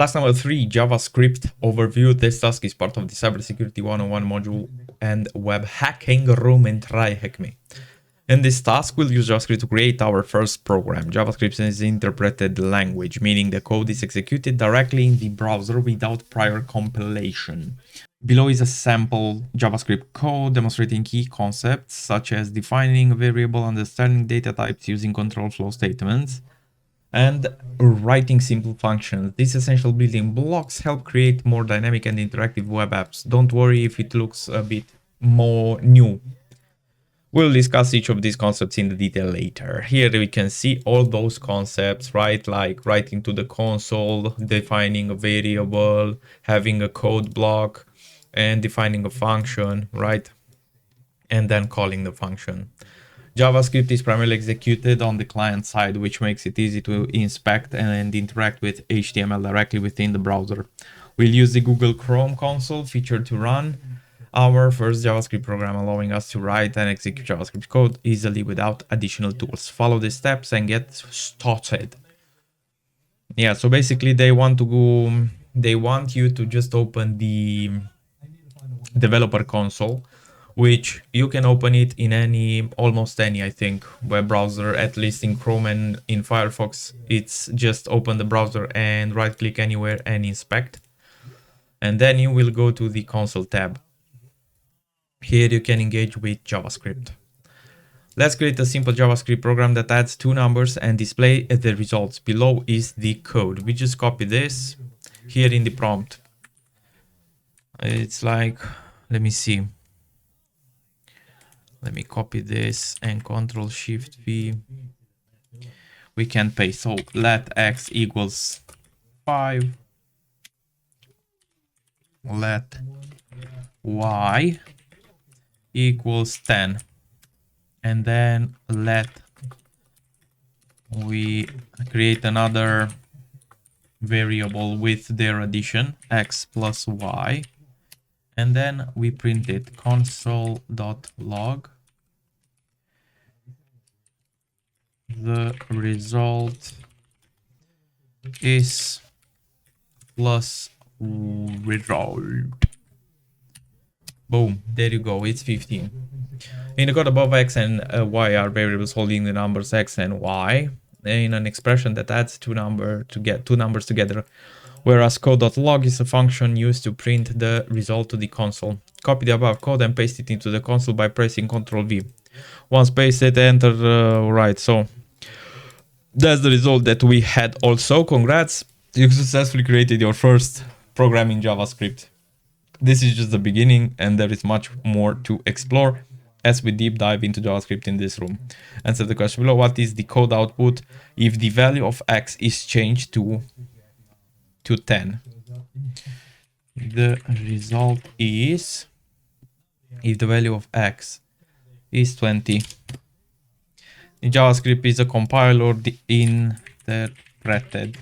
Task number 3, JavaScript overview. This task is part of the Cybersecurity 101 module and web hacking room and try hack me. In this task, we'll use JavaScript to create our first program. JavaScript is interpreted language, meaning the code is executed directly in the browser without prior compilation. Below is a sample JavaScript code demonstrating key concepts such as defining a variable, understanding data types using control flow statements, and writing simple functions. These essential building blocks help create more dynamic and interactive web apps. Don't worry if it looks a bit more new. We'll discuss each of these concepts in the detail later. Here we can see all those concepts, right? Like writing to the console, defining a variable, having a code block, and defining a function, right? And then calling the function. JavaScript is primarily executed on the client side, which makes it easy to inspect and interact with HTML directly within the browser. We'll use the Google Chrome console feature to run our first JavaScript program, allowing us to write and execute JavaScript code easily without additional tools. Follow the steps and get started. Yeah, so basically they want you to just open the developer console, which you can open it in almost any, I think, web browser, at least in Chrome and in Firefox. It's just open the browser and right click anywhere and inspect. And then you will go to the console tab. Here you can engage with JavaScript. Let's create a simple JavaScript program that adds 2 numbers and display the results. Below is the code. We just copy this here in the prompt. It's like, let me see. Let me copy this and Ctrl+Shift+V. We can paste. So let x equals 5. Let y equals 10. And then we create another variable with their addition, x plus y. And then we print it, console.log. The result is plus result. Boom, there you go, it's 15. In the code above, x and y are variables holding the numbers x and y in an expression that adds two numbers together, whereas code.log is a function used to print the result to the console. Copy the above code and paste it into the console by pressing Ctrl+V. Once pasted, enter right. So that's the result that we had also. Congrats, you successfully created your first program in JavaScript. This is just the beginning, and there is much more to explore as we deep dive into JavaScript in this room. Answer the question below. What is the code output if the value of x is changed to 10? The result is, if the value of x is 20, in JavaScript is a compiler interpreted